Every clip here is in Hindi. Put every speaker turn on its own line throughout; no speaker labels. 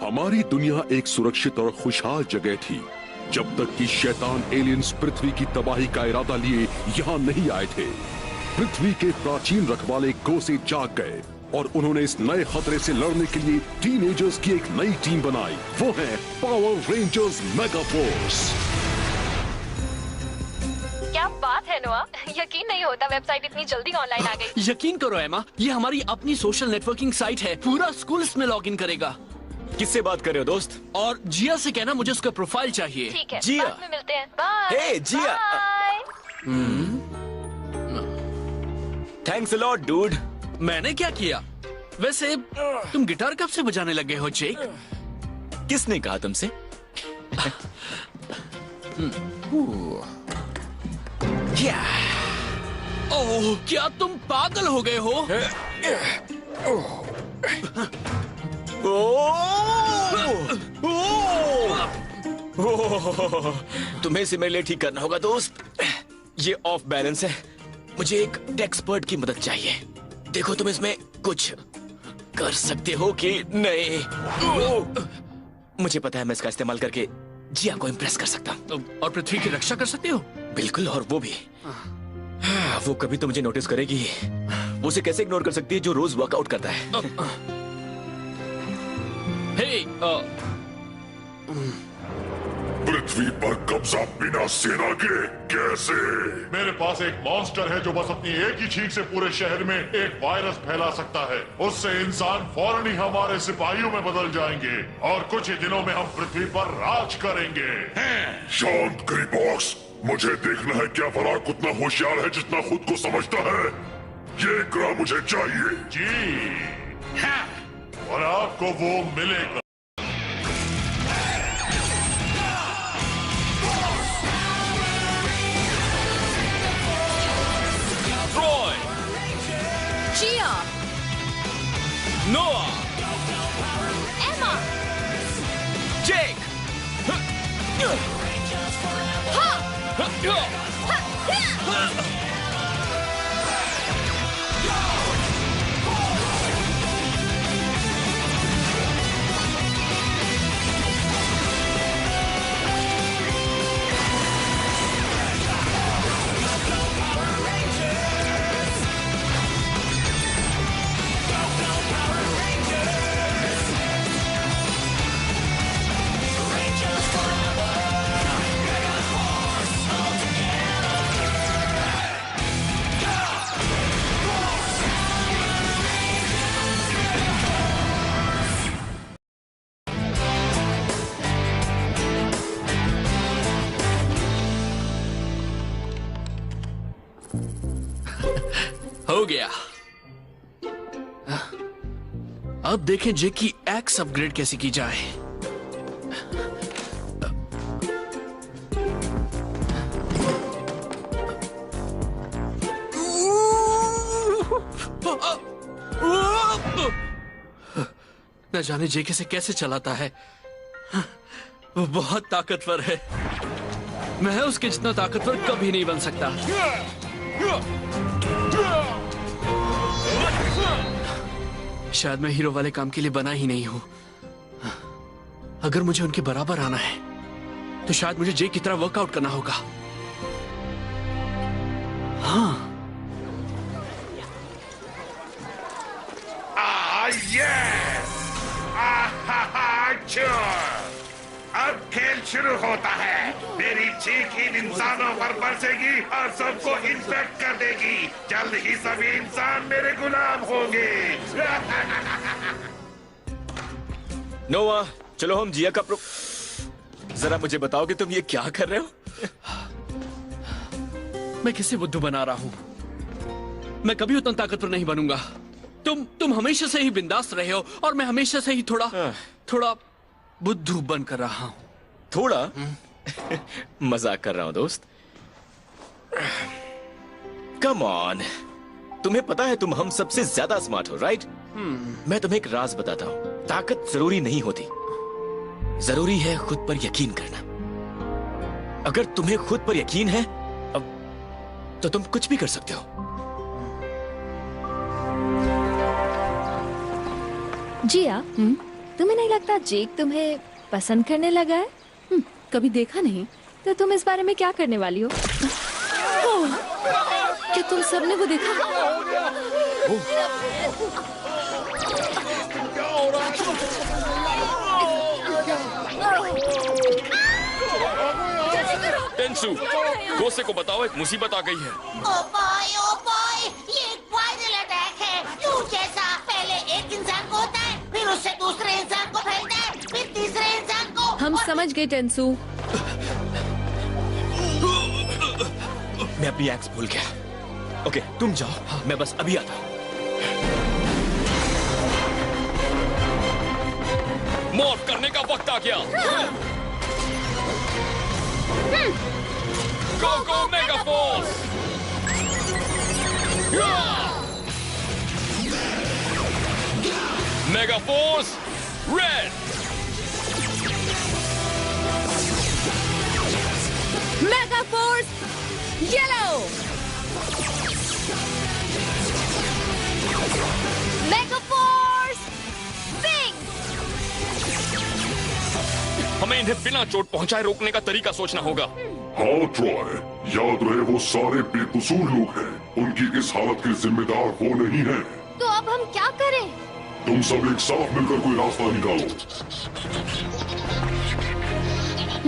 हमारी दुनिया एक सुरक्षित और खुशहाल जगह थी जब तक कि शैतान एलियंस पृथ्वी की तबाही का इरादा लिए यहाँ नहीं आए थे। पृथ्वी के प्राचीन रखवाले गोसे जाग गए और उन्होंने इस नए खतरे से लड़ने के लिए टीनेजर्स की एक नई टीम बनाई। वो है पावर रेंजर्स मेगा फोर्स।
क्या बात है नोआ, यकीन नहीं होता वेबसाइट इतनी जल्दी ऑनलाइन आ गई।
यकीन करो एमा, ये हमारी अपनी सोशल नेटवर्किंग साइट है। पूरा स्कूल इसमें लॉगिन करेगा।
किससे बात कर रहे हो दोस्त?
और जिया से कहना मुझे उसका प्रोफाइल चाहिए।
ठीक है,
जिया।
बाद में मिलते हैं। Bye.
Hey Jiya. Thanks a lot dude.
मैंने क्या किया? वैसे तुम गिटार कब से बजाने लगे हो जेक?
किसने कहा तुमसे?
ओह, क्या तुम पागल हो गए हो?
तुम्हें इसे मेरे लिए ठीक करना होगा दोस्त। ये ऑफ बैलेंस है। मुझे एक टेक्सपर्ट की मदद चाहिए। देखो तुम इसमें कुछ कर सकते हो कि नहीं। मुझे पता है मैं इसका इस्तेमाल करके जिया को इम्प्रेस कर सकता हूँ।
और पृथ्वी की रक्षा कर सकते हो?
बिल्कुल, और वो भी। वो कभी तो मुझे नोटिस करेगी। वो उसे कैसे इग्नोर कर सकती है जो रोज वर्कआउट करता है।
हे,
पृथ्वी पर कब्जा बिना सेना के कैसे?
मेरे पास एक मॉन्स्टर है जो बस अपनी एक ही छींक से पूरे शहर में एक वायरस फैला सकता है। उससे इंसान फौरन ही हमारे सिपाहियों में बदल जाएंगे और कुछ ही दिनों में हम पृथ्वी पर राज करेंगे।
शांत करी बॉक्स, मुझे देखना है क्या फराक उतना होशियार है जितना खुद को समझता है। ये ग्रह मुझे चाहिए।
जी और आपको वो मिलेगा।
जिया,
नोआ,
एमा,
जेक।
हो गया। अब देखें जेक की एक्स अपग्रेड कैसे की जाए। न जाने जेक इसे कैसे चलाता है। वो बहुत ताकतवर है। मैं उसके जितना ताकतवर कभी नहीं बन सकता। शायद मैं हीरो वाले काम के लिए बना ही नहीं हूं। अगर मुझे उनके बराबर आना है तो शायद मुझे जेक की तरह वर्कआउट करना होगा। हाँ,
अब खेल शुरू होता है। मेरी चीख इन इंसानों पर बरसेगी और सबको इन्फेक्ट कर देगी। जल्द ही सभी इंसान मेरे गुलाम होंगे।
नोआ, चलो हम जिया का जरा मुझे बताओ कि तुम ये क्या कर रहे हो?
मैं किसे बुद्धू बना रहा हूं? मैं कभी उतना ताकतवर नहीं बनूंगा। तुम हमेशा से ही बिंदास रहे हो और मैं हमेशा से ही थोड़ा बुद्धू बन कर रहा हूं।
थोड़ा मजाक कर रहा हूं दोस्त। कम ऑन, तुम्हें पता है तुम हम सबसे ज्यादा स्मार्ट हो, राइट? मैं तुम्हें एक राज बताता हूं। ताकत जरूरी नहीं होती, जरूरी है खुद पर यकीन करना। अगर तुम्हें खुद पर यकीन है तो तुम कुछ भी कर सकते हो।
जिया,
तुम्हें नहीं लगता जेक तुम्हें पसंद करने लगा है?
कभी देखा नहीं।
तो तुम इस बारे में क्या करने वाली हो?
ओह, क्या तुम सबने वो देखा?
टेंसू, गोसे को बताओ एक मुसीबत आ गई है।
ओ बॉय, ये एक वायरल अटैक है। फ्लू जैसा। पहले एक इंसान को होता है, फिर उससे दूसरे इंसान को फैलता है, फिर तीसरे इंसान को।
हम समझ गए टेंसू।
मैं अपनी एक्स भूल गया। ओके, तुम जाओ, मैं बस अभी आता हूँ। मॉर्फ करने का वक्त आ गया। Go go mega force! Mega force red!
Mega force yellow!
Mega force pink!
हमें इन्हें बिना चोट पहुंचाए रोकने का तरीका सोचना होगा।
हाँ ट्रॉय, याद रहे वो सारे बेकसूर लोग हैं। उनकी इस हालत के जिम्मेदार वो नहीं है।
तो अब हम क्या करें?
तुम सब एक साथ मिलकर कोई रास्ता निकालो।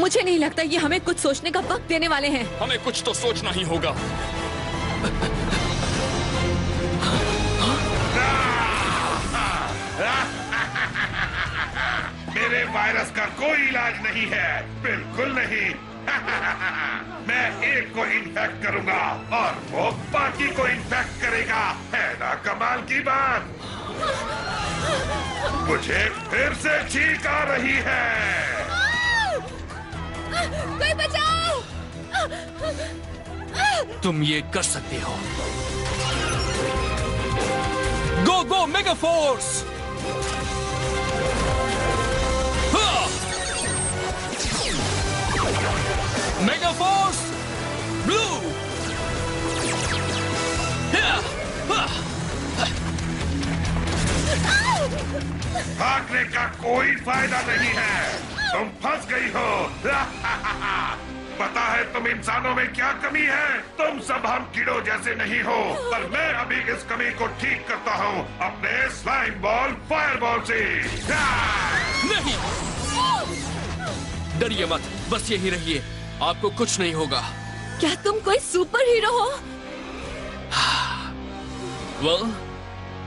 मुझे नहीं लगता ये हमें कुछ सोचने का वक्त देने वाले हैं।
हमें कुछ तो सोचना ही होगा।
मेरे वायरस का कोई इलाज नहीं है, बिल्कुल नहीं। मैं एक को इन्फेक्ट करूंगा और वो बाकी को इन्फेक्ट करेगा। है ना कमाल की बात? मुझे फिर से छींक आ रही है।
कोई बचाओ!
तुम ये कर सकते हो। Go go mega force! Mega force blue!
भागने का कोई फायदा नहीं है, तुम फंस गई हो। पता है तुम इंसानों में क्या कमी है? तुम सब हम कीड़ों जैसे नहीं हो, पर मैं अभी इस कमी को ठीक करता हूँ अपने स्लाइम बॉल फायर बॉल से।
नहीं, डरिए मत, बस यही रहिए, आपको कुछ नहीं होगा।
क्या तुम कोई सुपर हीरो हो?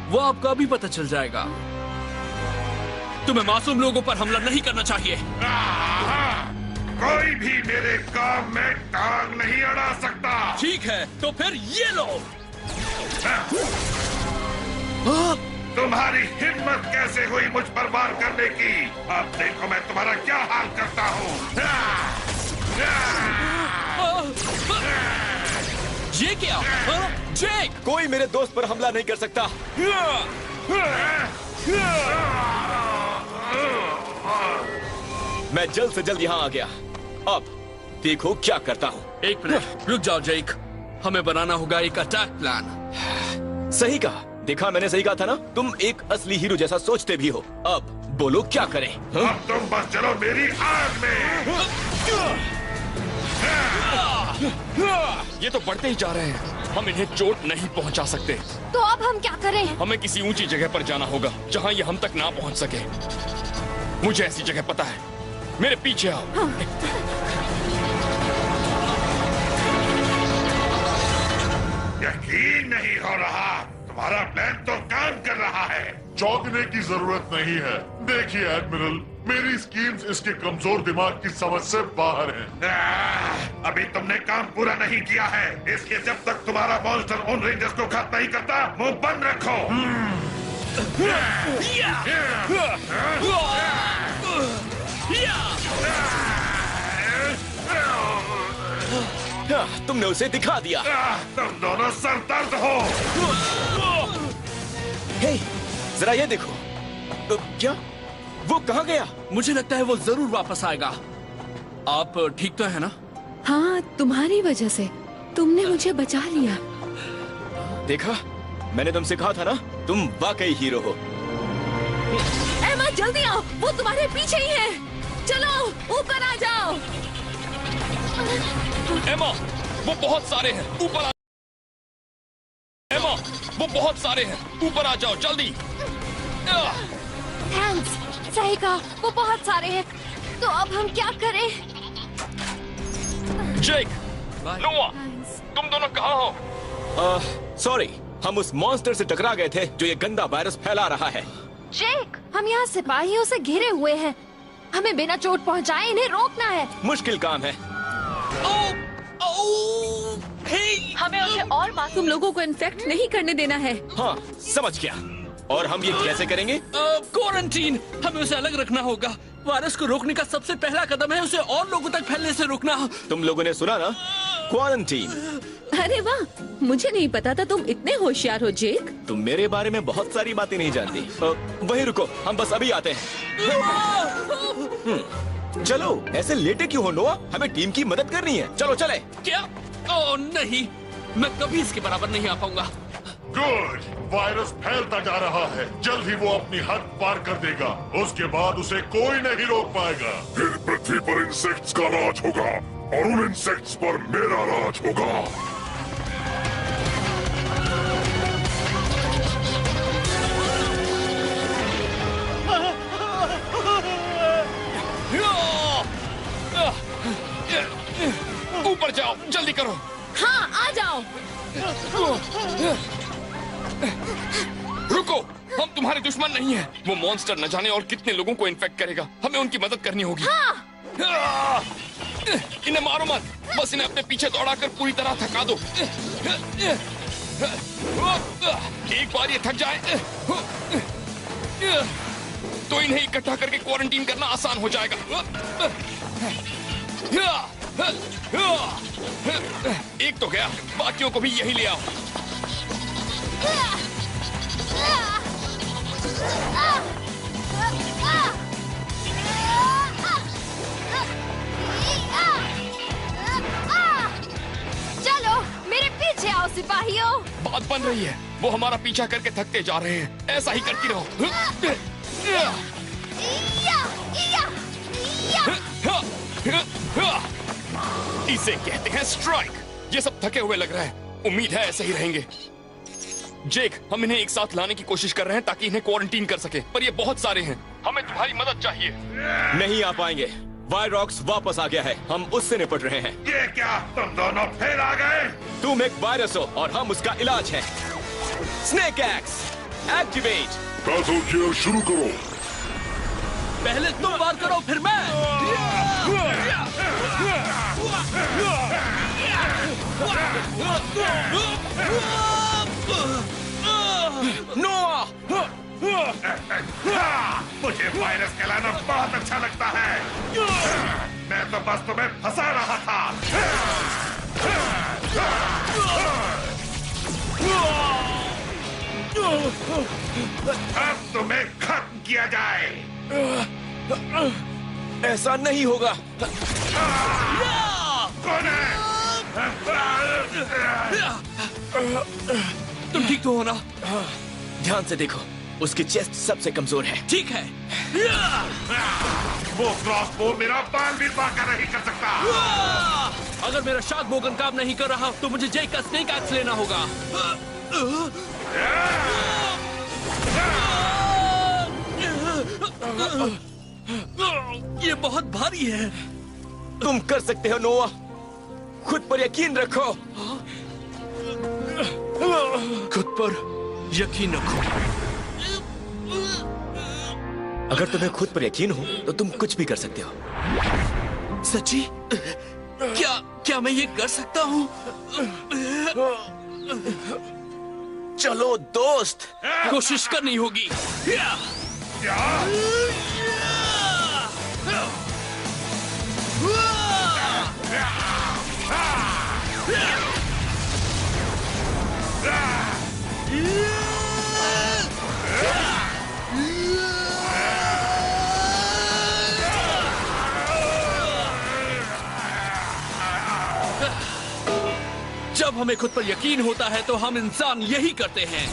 वो आपको अभी पता चल जाएगा। तुम्हें मासूम लोगों पर हमला नहीं करना चाहिए।
कोई भी मेरे काम में टांग नहीं अड़ा सकता।
ठीक है, तो फिर ये लो।
तुम्हारी हिम्मत कैसे हुई मुझ पर वार करने की? अब देखो मैं तुम्हारा क्या हाल करता हूँ।
ये क्या? जेक!
कोई मेरे दोस्त पर हमला नहीं कर सकता। मैं जल्द से जल्द यहाँ आ गया। अब देखो क्या करता हूँ।
एक मिनट, रुक जाओ जेक। हमें बनाना होगा एक अटैक प्लान।
सही कहा, देखा मैंने सही कहा था ना? तुम एक असली हीरो जैसा सोचते भी हो। अब बोलो क्या करें?
अब तुम बस चलो मेरी आग में।
ये तो बढ़ते ही जा रहे हैं। हम इन्हें चोट नहीं पहुंचा सकते।
तो अब हम क्या करें?
हमें किसी ऊंची जगह पर जाना होगा जहां ये हम तक ना पहुंच सके। मुझे ऐसी जगह पता है, मेरे पीछे आओ।
यकीन नहीं हो रहा, तुम्हारा प्लान तो काम कर रहा है।
चौंकने की जरूरत नहीं है। देखिए एडमिरल, मेरी स्कीम्स इसके कमजोर दिमाग की समझ से बाहर हैं।
अभी तुमने काम पूरा नहीं किया है, इसके जब तक तुम्हारा मॉन्स्टर उन रेंजर्स को खत्म नहीं करता, मुंह बंद रखो।
तुमने उसे दिखा दिया।
तुम दोनों सरदर्द हो।
हे, जरा ये देखो। क्या? वो कहाँ गया?
मुझे लगता है वो जरूर वापस आएगा। आप ठीक तो है ना?
हाँ, तुम्हारी वजह से। तुमने मुझे बचा लिया।
देखा, मैंने तुमसे कहा था ना, तुम वाकई हीरो हो।
एमा जल्दी आओ, वो तुम्हारे पीछे ही है। चलो ऊपर आ जाओ।
एमा, वो बहुत सारे हैं, ऊपर आ। एमा, वो बहुत सारे हैं, ऊपर आ जाओ जल्दी।
थैंक्स, सही कहा, वो बहुत सारे हैं। तो अब हम क्या करें?
जेक, नोआ, तुम दोनों कहाँ हो?
सॉरी, हम उस मॉन्स्टर से टकरा गए थे जो ये गंदा वायरस फैला रहा है।
जेक, हम यहाँ सिपाहियों से घिरे हुए हैं। हमें बिना चोट पहुँचाए इन्हें रोकना है।
मुश्किल काम है।
हमें उसे और
तुम लोगों को इन्फेक्ट नहीं करने देना है।
हाँ, समझ गया। और हम ये कैसे करेंगे?
क्वारंटीन, हमें उसे अलग रखना होगा। वायरस को रोकने का सबसे पहला कदम है उसे और लोगों तक फैलने से रोकना।
तुम लोगों ने सुना ना, क्वारंटीन।
अरे वाह, मुझे नहीं पता था तुम इतने होशियार हो जेक।
तुम मेरे बारे में बहुत सारी बातें नहीं जानती। वहीं रुको, हम बस अभी आते हैं। चलो, ऐसे लेटे क्यों हो नोआ? हमें टीम की मदद करनी है। चलो चले।
क्या? ओह नहीं, मैं कभी इसके बराबर नहीं आ पाऊंगा।
गुड, वायरस फैलता जा रहा है। जल्द ही वो अपनी हद पार कर देगा। उसके बाद उसे कोई नहीं रोक पाएगा।
फिर पृथ्वी पर इंसेक्ट्स का राज होगा और उन इंसेक्ट्स पर मेरा राज होगा।
ऊपर जाओ, जल्दी करो।
हाँ, आ जाओ।
रुको, हम तुम्हारे दुश्मन नहीं हैं। वो मॉन्स्टर न जाने और कितने लोगों को इन्फेक्ट करेगा। हमें उनकी मदद करनी होगी।
हाँ।
इन्हें मारो मत, बस इन्हें अपने पीछे दौड़ाकर पूरी तरह थका दो। एक बार ये थक जाए तो इन्हें इकट्ठा करके क्वारंटीन करना आसान हो जाएगा। एक तो गया, बाकियों को भी यही ले आओ।
चलो मेरे पीछे आओ सिपाहियों।
बात बन रही है, वो हमारा पीछा करके थकते जा रहे हैं। ऐसा ही करती रहो। इसे कहते हैं स्ट्राइक। ये सब थके हुए लग रहा है, उम्मीद है ऐसे ही रहेंगे। जेक, हम इन्हें एक साथ लाने की कोशिश कर रहे हैं ताकि इन्हें क्वारंटीन कर सके, पर ये बहुत सारे हैं। हमें तुम्हारी मदद चाहिए।
नहीं आ पाएंगे। वायरॉक्स वापस आ गया है, हम उससे निपट रहे हैं।
ये क्या, तुम दोनों फिर आ गए?
तुम एक वायरस हो और हम उसका इलाज है। Snake x activate.
Battle gear शुरू करो।
पहले तुम वार करो, फिर मैं।
नोआ!
मुझे वायरस कहलाना बहुत अच्छा लगता है। मैं तो बस तुम्हें फंसा रहा था। अब तुम्हें खत्म किया जाए।
ऐसा नहीं होगा।
कौन है?
तुम ठीक तो हो ना?
ध्यान से देखो, उसकी चेस्ट सबसे कमजोर है।
ठीक है।
वो क्रॉसबो मेरा बाल भी बांका नहीं कर सकता।
अगर मेरा शार्क बोगन काम नहीं कर रहा तो मुझे जेक का स्नेक एक्स लेना होगा। ये बहुत भारी है।
तुम कर सकते हो नोआ, खुद पर यकीन रखो।
खुद पर यकीन रखो।
अगर तुम्हें खुद पर यकीन हो तो तुम कुछ भी कर सकते हो।
सच्ची? क्या मैं ये कर सकता हूँ?
चलो दोस्त,
कोशिश करनी होगी। जब हमें खुद पर यकीन होता है तो हम इंसान यही करते हैं।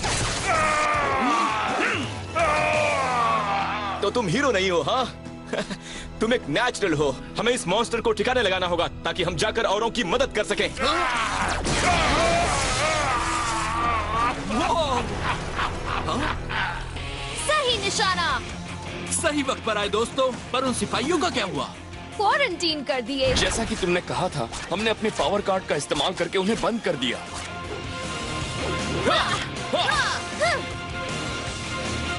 तो तुम हीरो नहीं हो, हाँ? तुम एक नेचुरल हो। हमें इस मॉन्स्टर को ठिकाने लगाना होगा ताकि हम जाकर औरों की मदद कर सकें।
सही निशाना।
सही वक्त पर आए दोस्तों। पर उन सिपाहियों का क्या हुआ?
क्वारंटीन कर दिए।
जैसा कि तुमने कहा था, हमने अपने पावर कार्ड का इस्तेमाल करके उन्हें बंद कर दिया।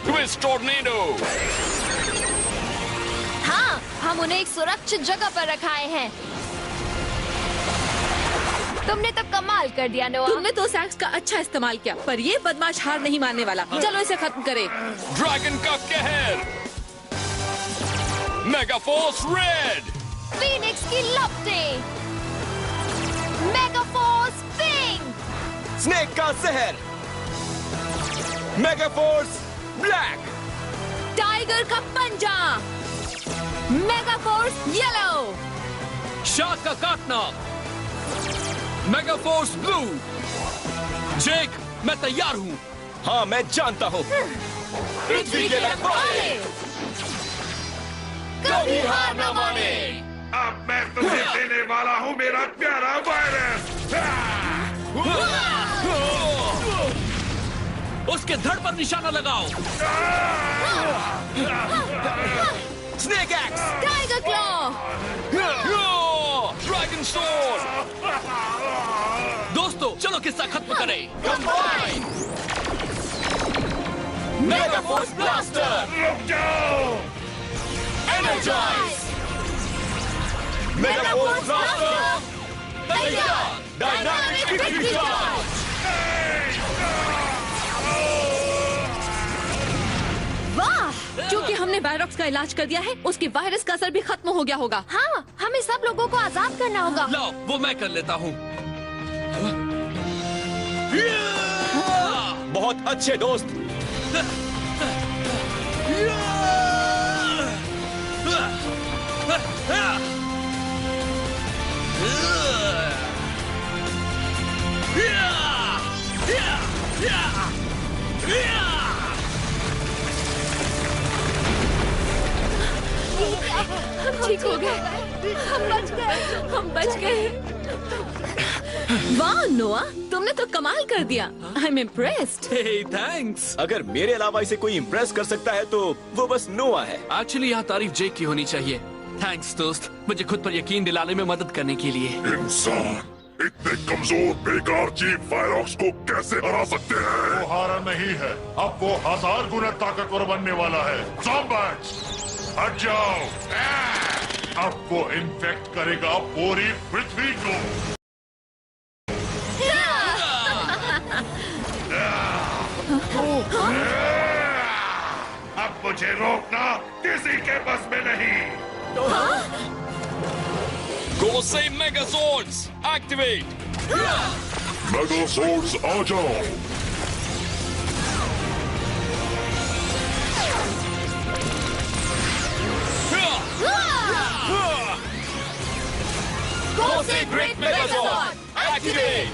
Twist tornado.
हाँ, हम उन्हें एक सुरक्षित जगह पर रखाए हैं। तुमने तो कमाल कर दिया नोआ।
तुमने तो सैक्स का अच्छा इस्तेमाल किया, पर ये बदमाश हार नहीं मानने वाला। चलो इसे खत्म करें।
ड्रैगन का कहर। Mega force red.
फीनिक्स की लपटें। Mega force pink.
स्नेक का जहर। Mega force black.
टाइगर का पंजा। Mega force yellow.
शार्क का काटना। Mega force blue. जेक, मैं तैयार हूँ।
हाँ, मैं जानता हूँ। पृथ्वी के रखवाले
कभी हार न माने।
अब मैं तुम्हें देने वाला हूँ मेरा प्यारा वायरस।
उसके धड़ पर निशाना लगाओ।
Snake axe.
Tiger claw.
Dragon sword.
दोस्तों, चलो किस्सा खत्म करें।
कंबाइन। Mega force blaster.
रुक जाओ।
एनर्जाइज। मेगा फोर्स ब्लास्टर तैयार। Dynamic victory charge.
वाह! क्योंकि हमने वायरॉक्स का इलाज कर दिया है, उसकी वायरस का असर भी खत्म हो गया होगा।
हाँ, हमें सब लोगों को आजाद करना होगा।
लाओ, वो मैं कर लेता हूँ।
बहुत अच्छे दोस्त।
हम ठीक हो गए। हम बच गए। वाह नोआ, तुमने तो कमाल कर दिया। I am impressed.
Hey, thanks.
अगर मेरे अलावा इसे कोई इम्प्रेस कर सकता है तो वो बस नोआ है।
एक्चुअली यहाँ तारीफ जेक की होनी चाहिए। थैंक्स दोस्त, मुझे खुद पर यकीन दिलाने में मदद करने के लिए।
इंसान इतने कमजोर बेकार जीव वायरॉक्स को कैसे हरा सकते हैं? वो हारा नहीं है, अब वो 1000 गुना ताकतवर बनने वाला है। ज़ॉम्बैट्स, हट जाओ। अब वो इन्फेक्ट करेगा पूरी पृथ्वी को।
अब मुझे रोकना किसी के बस में नहीं।
गोसेई मेगाजॉर्ड्स एक्टिवेट।
मेगासॉर्ड्स आ जाओ।
गोसेई ग्रेट मेगाजॉर्ड एक्टिवेट।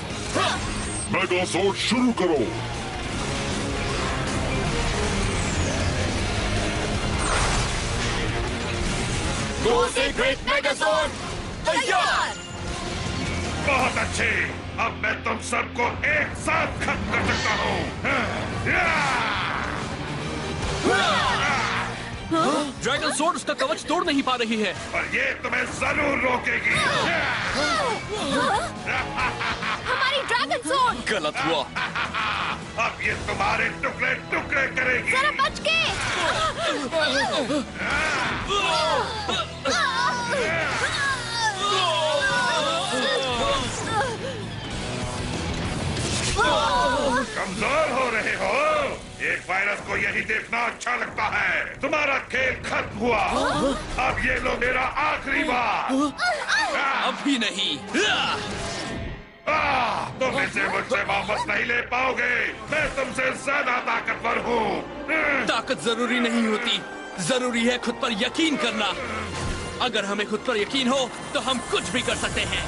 मेगासॉर्ड शुरू करो।
गोसेई ग्रेट मेगाजॉर्ड तैयार।
बहुत अच्छे, अब मैं तुम सबको एक साथ खत्म कर सकता हूँ।
ड्रैगन स्वॉर्ड उसका कवच तोड़ नहीं पा रही है।
और ये तुम्हें जरूर रोकेगी।
हमारी ड्रैगन स्वॉर्ड।
गलत हुआ।
अब ये तुम्हारे टुकड़े टुकड़े करेगी।
जरा बच के।
कमजोर हो रहे हो। एक वायरस को यही देखना अच्छा लगता है। तुम्हारा खेल खत्म हुआ। अब ये लो मेरा आखिरी बार।
अभी नहीं।
तुम इसे मुझसे वापस नहीं ले पाओगे। मैं तुमसे ज्यादा ताकतवर हूँ।
ताकत जरूरी नहीं होती, जरूरी है खुद पर यकीन करना। अगर हमें खुद पर यकीन हो तो हम कुछ भी कर सकते हैं।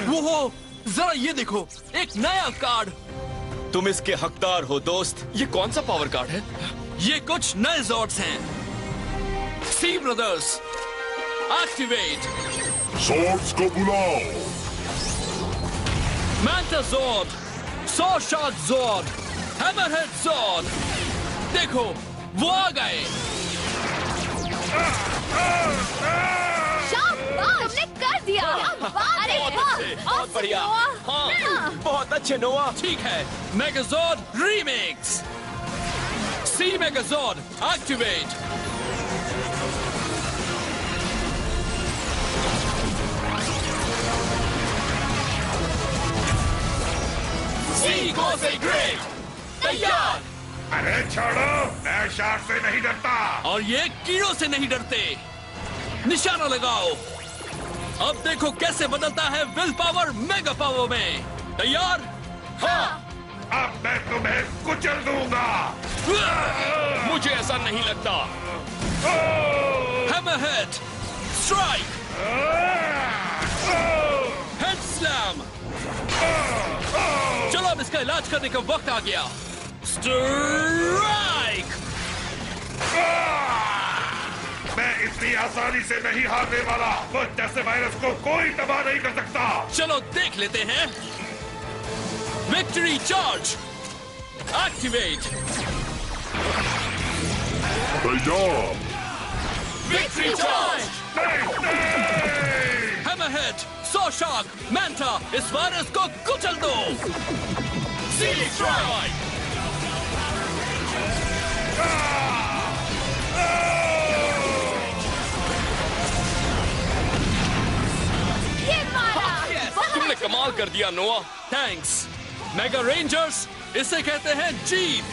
वो हो, जरा ये देखो, एक नया कार्ड।
तुम इसके हकदार हो दोस्त।
ये कौन सा पावर कार्ड है?
ये कुछ नए जॉर्ड्स हैं। सी ब्रदर्स, एक्टिवेट।
सॉर्ड्स को बुलाओ।
मैंटा जॉर्ड, सॉ शॉट जॉर्ड, हैमरहेड जॉर्ड। देखो, वो आ गए।
शाबाश, तुमने कर दिया। अरे
बहुत बढ़िया। हाँ, बहुत अच्छे नोआ।
ठीक है, Megazord remix. Sea Megazord activate. Sea goes a great. तैयार।
अरे छोड़ो, मैं शार्क से नहीं डरता।
और ये कीड़ों से नहीं डरते। निशाना लगाओ। अब देखो कैसे बदलता है विल पावर मेगा पावर में। तैयार?
हाँ। अब मैं तुम्हें कुचल दूंगा।
मुझे ऐसा नहीं लगता।
Hammerhead strike. Head slam. चलो अब इसका इलाज करने का वक्त आ गया। स्ट्राइक।
मैं इतनी आसानी से नहीं हारने वाला। वो जैसे वायरस को कोई तबाह नहीं कर सकता।
चलो देख लेते हैं। Victory charge activate.
तैयार।
Victory charge. Hammerhead, saw shock, manta, इस वायरस को कुचल दो। Sea strike.
ये मारा।
तुमने कमाल कर दिया नोआ।
थैंक्स। मेगा रेंजर्स, इसे कहते हैं जीत।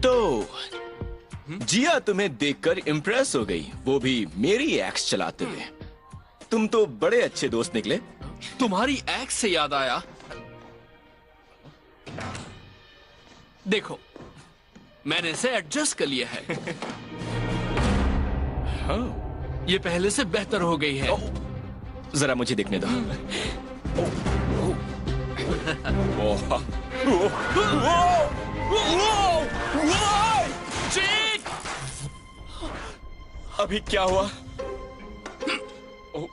तो जिया तुम्हें देखकर इम्प्रेस हो गई, वो भी मेरी एक्स चलाते हुए। तुम तो बड़े अच्छे दोस्त निकले।
तुम्हारी एक्स से याद आया, देखो मैंने इसे एडजस्ट कर लिया है। ये पहले से बेहतर हो गई है।
जरा मुझे देखने दो।
जीत!
अभी क्या हुआ?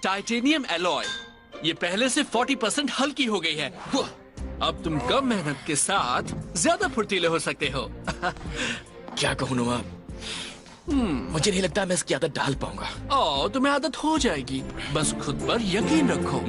टाइटेनियम एलॉय, ये पहले से 40% हल्की हो गई है। अब तुम कम मेहनत के साथ ज्यादा फुर्तीले हो सकते हो।
क्या कहूँ नोआ, मुझे नहीं लगता मैं इसकी आदत डाल पाऊंगा।
तुम्हें आदत हो जाएगी, बस खुद पर यकीन रखो।